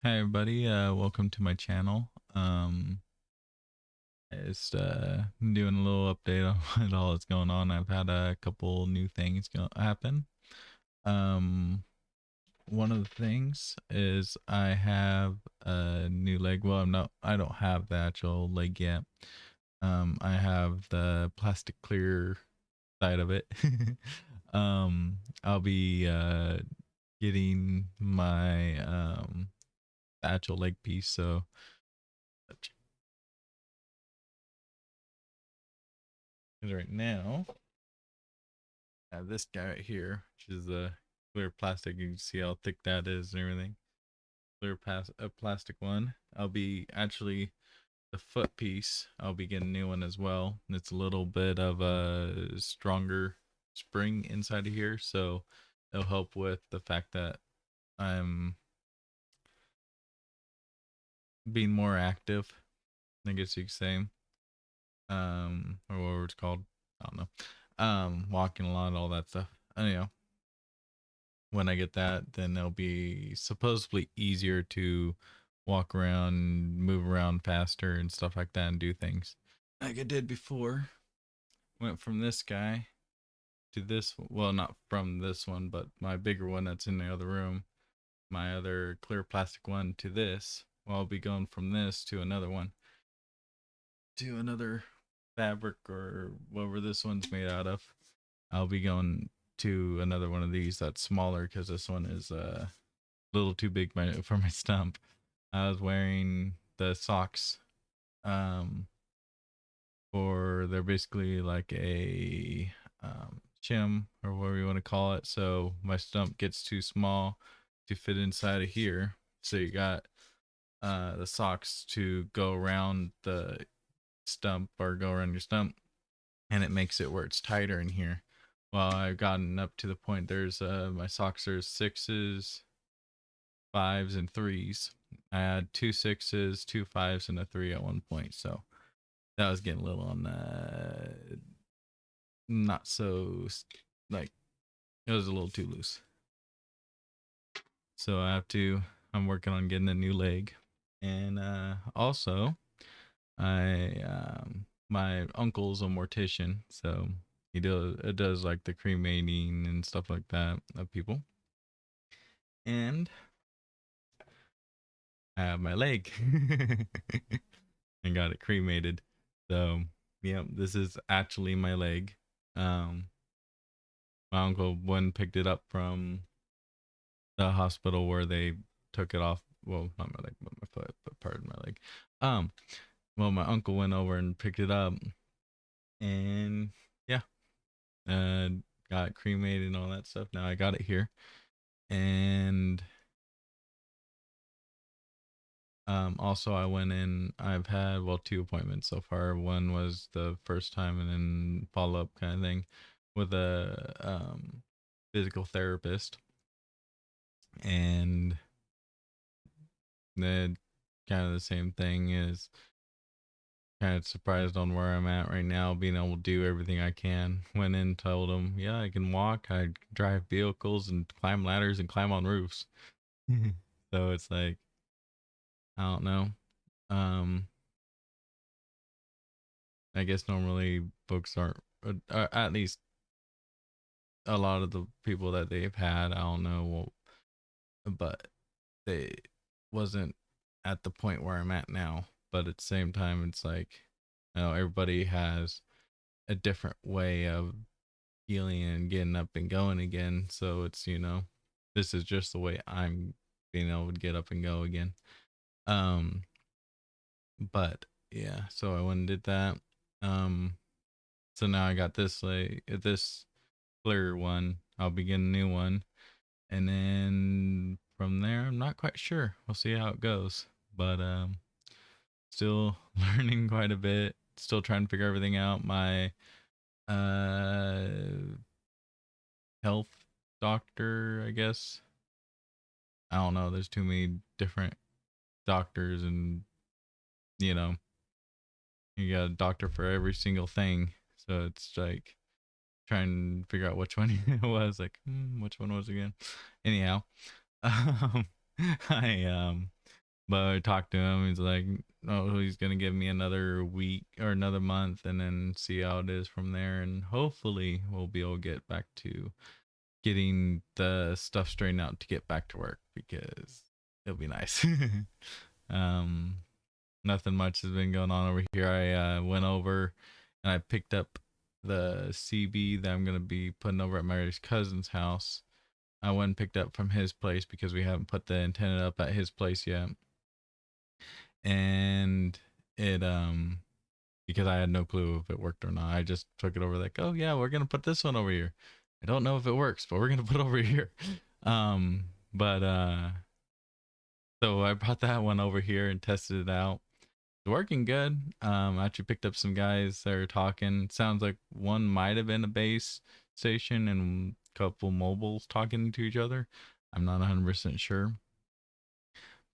Hi everybody, welcome to my channel. Just doing a little update on what all is going on. I've had a couple new things happen. Um, One of the things is I have a new leg. Well, I don't have the actual leg yet. I have the plastic clear side of it. I'll be getting my actual leg piece. So right now I have this guy right here, which is the clear plastic. You can see how thick that is and everything. A plastic one. I'll be actually the foot piece. I'll be getting a new one as well. It's a little bit of a stronger spring inside of here, so it'll help with the fact that I'm being more active, I guess you could say. Or what it's called. I don't know. Walking a lot, all that stuff. Anyhow, when I get that, then it'll be supposedly easier to walk around, move around faster and stuff like that and do things like I did before. Went from this guy to this, well, not from this one, but my bigger one that's in the other room, my other clear plastic one to this. Well, I'll be going from this to another one, to another fabric or whatever this one's made out of. I'll be going to another one of these that's smaller because this one is little too big for my stump. I was wearing the socks for they're basically like a shim or whatever you want to call it. So my stump gets too small to fit inside of here. So you got the socks to go around the stump or go around your stump, and it makes it where it's tighter in here. Well, I've gotten up to the point there's my socks are sixes, fives, and threes. I had two sixes, two fives, and a three at one point. So that was getting a little on not so like it was a little too loose. So I'm working on getting a new leg. And also I my uncle's a mortician, so he does like the cremating and stuff like that of people. And I have my leg and got it cremated. So, yeah, this is actually my leg. Um, my uncle went and picked it up from the hospital where they took it off. Well, not my leg, but my foot, but part of my leg. Um, well, my uncle went over and picked it up, and yeah, uh, got it cremated and all that stuff. Now I got it here, and also, I went in. I've had two appointments so far. One was the first time, and then follow up kind of thing with a physical therapist, and the kind of the same thing is kind of surprised on where I'm at right now, being able to do everything I can. Went in, told him, yeah, I can walk, I drive vehicles, and climb ladders and climb on roofs. So it's like I don't know. Um, I guess normally folks aren't, at least a lot of the people that they've had, I don't know, but they wasn't at the point where I'm at now. But at the same time, it's like, everybody has a different way of healing and getting up and going again. So it's, this is just the way I'm being able to get up and go again. Um, but yeah, so I went and did that. Um, so now I got this clear one. I'll be getting a new one. And then from there, I'm not quite sure. We'll see how it goes. But still learning quite a bit. Still trying to figure everything out. My uh health doctor, I guess. I don't know. There's too many different doctors, and you know, you got a doctor for every single thing. So it's like trying to figure out which one it was. Like, which one was it again? Anyhow, um, I But I talked to him. He's like, oh, he's gonna give me another week or another month, and then see how it is from there. And hopefully, we'll be able to get back to getting the stuff straightened out to get back to work because it'll be nice. um, Nothing much has been going on over here. I went over and I picked up the CB that I'm gonna be putting over at my cousin's house. I went and picked up from his place because we haven't put the antenna up at his place yet, and it because I had no clue if it worked or not. I just took it over like, oh yeah, we're gonna put this one over here. I don't know if it works, but we're gonna put it over here. But so I brought that one over here and tested it out. It's working good. I actually picked up some guys that are talking. Sounds like one might have been a base station and a couple mobiles talking to each other. I'm not 100% sure,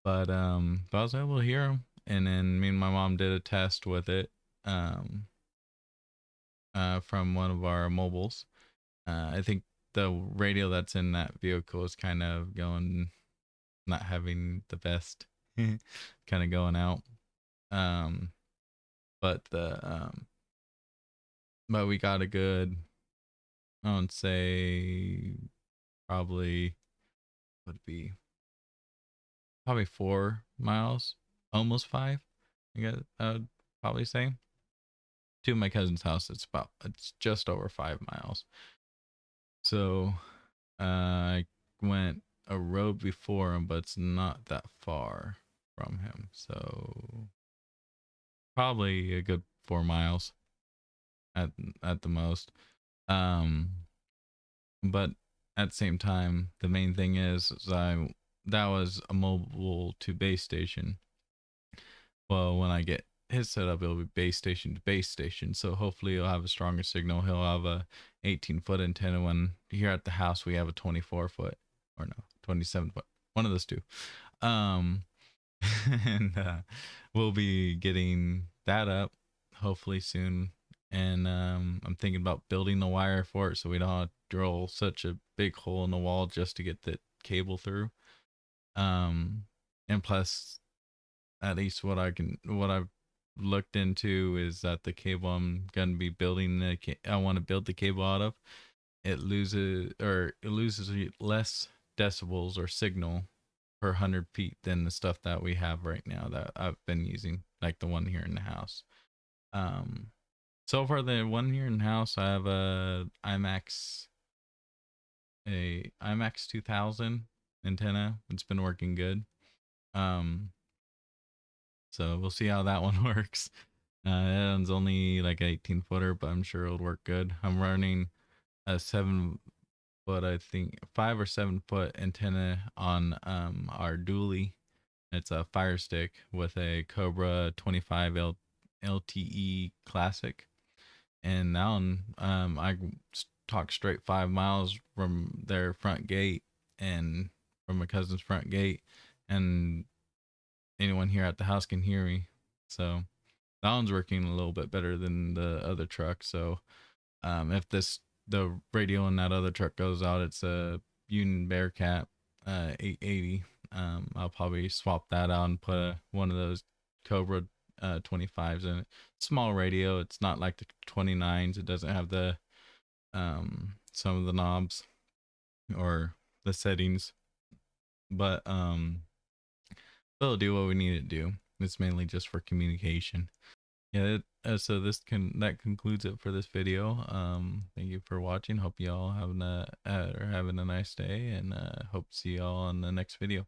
but I was able to hear them. And then me and my mom did a test with it, um, from one of our mobiles. I think the radio that's in that vehicle is kind of going, not having the best, kind of going out. Um, but but we got a good, I would say probably would be probably 4 miles, almost 5. I guess I would probably say to my cousin's house. It's just over 5 miles. So I went a road before him, but it's not that far from him. So probably a good 4 miles at at the most. Um, but at the same time, the main thing is that was a mobile to base station. Well, when I get his setup, it'll be base station to base station. So hopefully he'll have a stronger signal. He'll have a 18-foot antenna. When here at the house we have a 24-foot, or no, 27-foot. One of those two. Um, and we'll be getting that up hopefully soon. And I'm thinking about building the wire for it so we don't have to drill such a big hole in the wall just to get the cable through. Um, and plus, at least what I've looked into is that the cable I'm gonna be building I want to build the cable out of, it loses less decibels or signal per 100 feet than the stuff that we have right now that I've been using, like the one here in the house. Um, so far the one here in the house, I have a IMAX 2000 antenna. It's been working good. Um, so we'll see how that one works. That one's only like an 18-footer, but I'm sure it'll work good. I'm running a 7 foot, I think 5 or 7 foot antenna on our dually. It's a Fire Stick with a Cobra 25 LTE Classic, and that one I talk straight 5 miles from their front gate and from my cousin's front gate, and anyone here at the house can hear me. So that one's working a little bit better than the other truck. So if the radio in that other truck goes out, it's a Union Bearcat 880. I'll probably swap that out and put one of those Cobra 25s in it. Small radio. It's not like the 29s. It doesn't have the some of the knobs or the settings, but it'll do what we need it to do. It's mainly just for communication. Yeah, so that concludes it for this video. Thank you for watching. Hope you all having a nice day, and hope to see y'all on the next video.